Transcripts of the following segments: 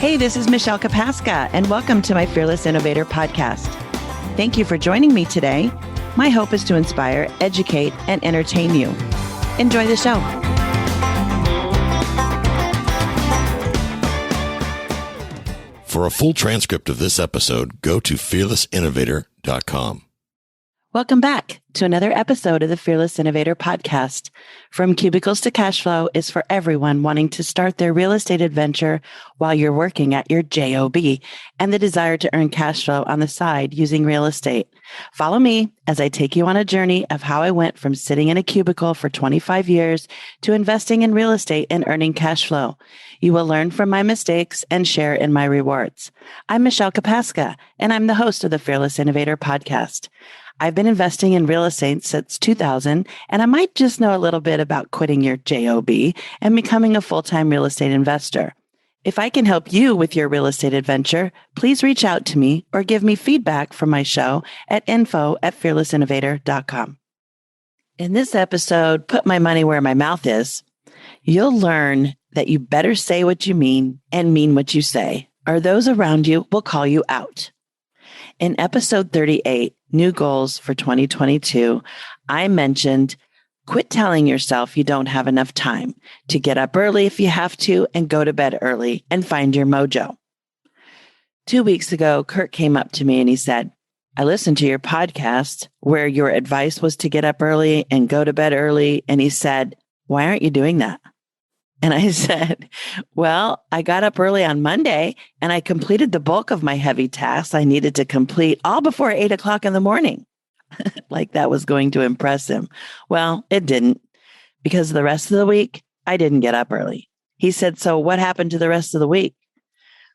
Hey, this is Michelle Kapaska, and welcome to my Fearless Innovator podcast. Thank you for joining me today. My hope is to inspire, educate, and entertain you. Enjoy the show. For a full transcript of this episode, go to fearlessinnovator.com. Welcome back to another episode of the Fearless Innovator podcast. From cubicles to cash flow is for everyone wanting to start their real estate adventure while you're working at your job and the desire to earn cash flow on the side using real estate. Follow me as I take you on a journey of how I went from sitting in a cubicle for 25 years to investing in real estate and earning cash flow. You will learn from my mistakes and share in my rewards. I'm Michelle Kapaska, and I'm the host of the Fearless Innovator podcast. I've been investing in real estate since 2000, and I might just know a little bit about quitting your job and becoming a full-time real estate investor. If I can help you with your real estate adventure, please reach out to me or give me feedback from my show at info@fearlessinnovator.com. In this episode, Put My Money Where My Mouth Is, you'll learn that you better say what you mean and mean what you say, or those around you will call you out. In episode 38, New Goals for 2022, I mentioned quit telling yourself you don't have enough time to get up early if you have to and go to bed early and find your mojo. 2 weeks ago, Kurt came up to me and he said, I listened to your podcast where your advice was to get up early and go to bed early. And he said, why aren't you doing that? And I said, well, I got up early on Monday and I completed the bulk of my heavy tasks I needed to complete all before 8 o'clock in the morning. Like that was going to impress him. Well, it didn't, because the rest of the week, I didn't get up early. He said, so what happened to the rest of the week?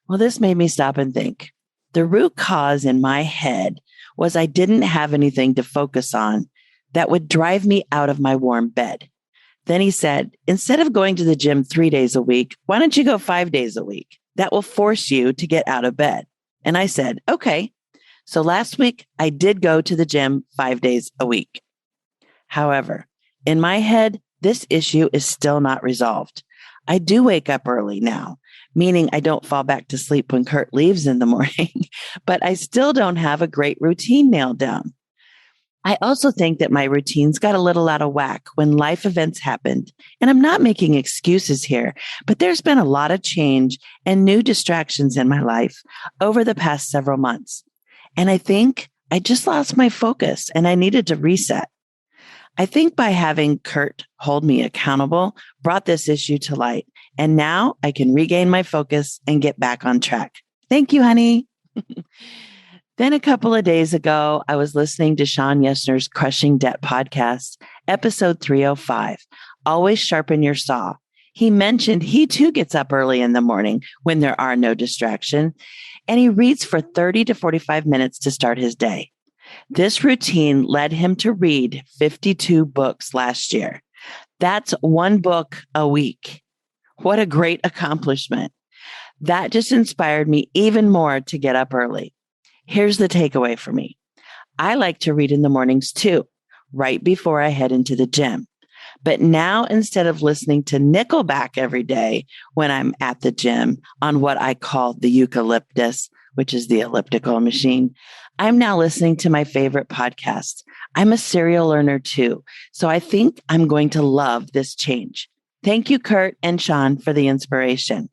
Well, this made me stop and think. The root cause in my head was I didn't have anything to focus on that would drive me out of my warm bed. Then he said, instead of going to the gym 3 days a week, why don't you go 5 days a week? That will force you to get out of bed. And I said, okay. So last week I did go to the gym 5 days a week. However, in my head, this issue is still not resolved. I do wake up early now, meaning I don't fall back to sleep when Kurt leaves in the morning, but I still don't have a great routine nailed down. I also think that my routines got a little out of whack when life events happened. And I'm not making excuses here, but there's been a lot of change and new distractions in my life over the past several months. And I think I just lost my focus and I needed to reset. I think by having Kurt hold me accountable brought this issue to light. And now I can regain my focus and get back on track. Thank you, honey. Then a couple of days ago, I was listening to Sean Yesner's Crushing Debt podcast, episode 305, Always Sharpen Your Saw. He mentioned he too gets up early in the morning when there are no distractions, and he reads for 30 to 45 minutes to start his day. This routine led him to read 52 books last year. That's one book a week. What a great accomplishment. That just inspired me even more to get up early. Here's the takeaway for me. I like to read in the mornings too, right before I head into the gym. But now, instead of listening to Nickelback every day when I'm at the gym on what I call the eucalyptus, which is the elliptical machine, I'm now listening to my favorite podcast. I'm a serial learner too, so I think I'm going to love this change. Thank you, Kurt and Sean, for the inspiration.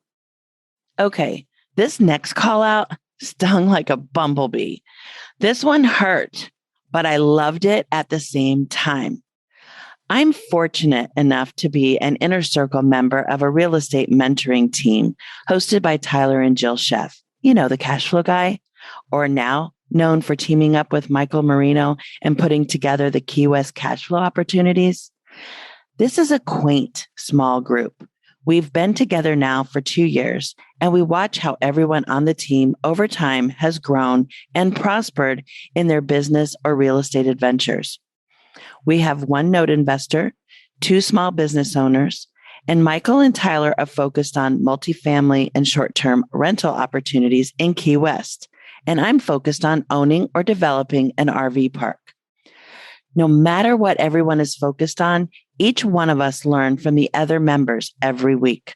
Okay, this next call out stung like a bumblebee. This one hurt, but I loved it at the same time. I'm fortunate enough to be an inner circle member of a real estate mentoring team hosted by Tyler and Jill Sheff. You know, the cash flow guy, or now known for teaming up with Michael Marino and putting together the Key West cash flow opportunities. This is a quaint, small group. We've been together now for 2 years, and we watch how everyone on the team over time has grown and prospered in their business or real estate adventures. We have one note investor, 2 small business owners, and Michael and Tyler are focused on multifamily and short-term rental opportunities in Key West, and I'm focused on owning or developing an RV park. No matter what everyone is focused on, each one of us learn from the other members every week.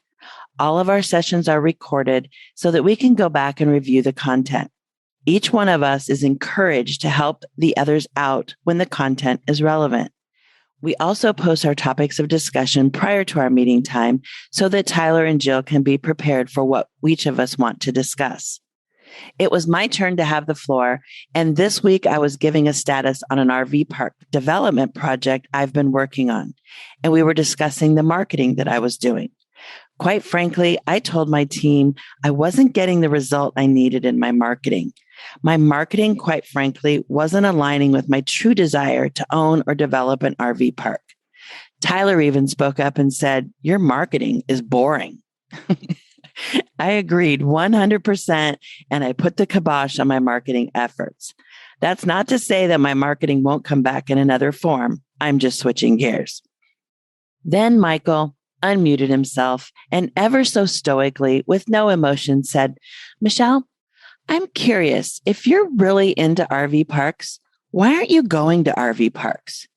All of our sessions are recorded so that we can go back and review the content. Each one of us is encouraged to help the others out when the content is relevant. We also post our topics of discussion prior to our meeting time so that Tyler and Jill can be prepared for what each of us want to discuss. It was my turn to have the floor, and this week I was giving a status on an RV park development project I've been working on, and we were discussing the marketing that I was doing. Quite frankly, I told my team I wasn't getting the result I needed in my marketing. My marketing, quite frankly, wasn't aligning with my true desire to own or develop an RV park. Tyler even spoke up and said, "Your marketing is boring." I agreed 100%, and I put the kibosh on my marketing efforts. That's not to say that my marketing won't come back in another form. I'm just switching gears. Then Michael unmuted himself and ever so stoically, with no emotion, said, "Michelle, I'm curious, if you're really into RV parks, why aren't you going to RV parks?"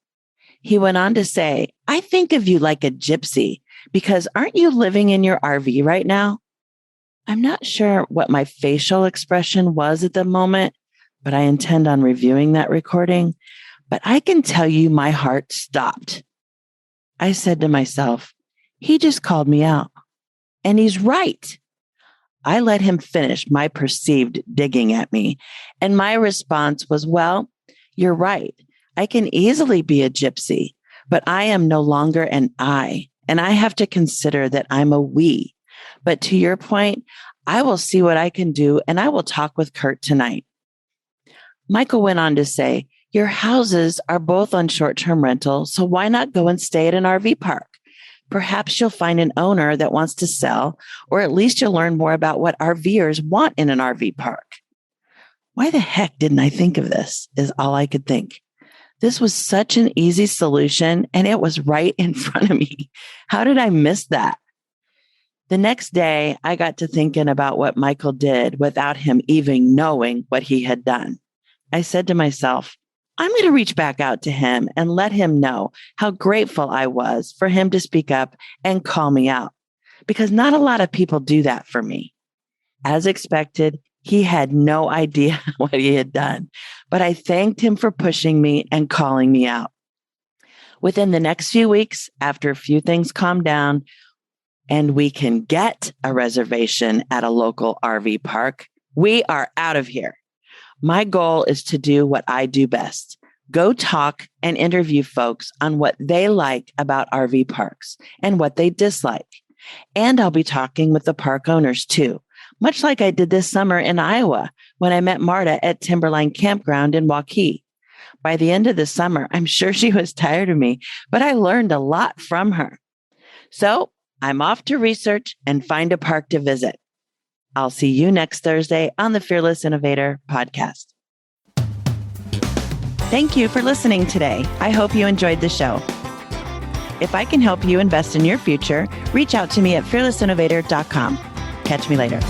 He went on to say, "I think of you like a gypsy because aren't you living in your RV right now?" I'm not sure what my facial expression was at the moment, but I intend on reviewing that recording. But I can tell you my heart stopped. I said to myself, he just called me out. And he's right. I let him finish my perceived digging at me. And my response was, well, you're right. I can easily be a gypsy, but I am no longer an I. And I have to consider that I'm a we. But to your point, I will see what I can do, and I will talk with Kurt tonight. Michael went on to say, your houses are both on short-term rental, so why not go and stay at an RV park? Perhaps you'll find an owner that wants to sell, or at least you'll learn more about what RVers want in an RV park. Why the heck didn't I think of this, is all I could think. This was such an easy solution, and it was right in front of me. How did I miss that? The next day, I got to thinking about what Michael did without him even knowing what he had done. I said to myself, I'm going to reach back out to him and let him know how grateful I was for him to speak up and call me out, because not a lot of people do that for me. As expected, he had no idea what he had done, but I thanked him for pushing me and calling me out. Within the next few weeks, after a few things calmed down, and we can get a reservation at a local RV park, we are out of here. My goal is to do what I do best. Go talk and interview folks on what they like about RV parks and what they dislike. And I'll be talking with the park owners too, much like I did this summer in Iowa when I met Marta at Timberline Campground in Waukee. By the end of the summer, I'm sure she was tired of me, but I learned a lot from her. So I'm off to research and find a park to visit. I'll see you next Thursday on the Fearless Innovator podcast. Thank you for listening today. I hope you enjoyed the show. If I can help you invest in your future, reach out to me at fearlessinnovator.com. Catch me later.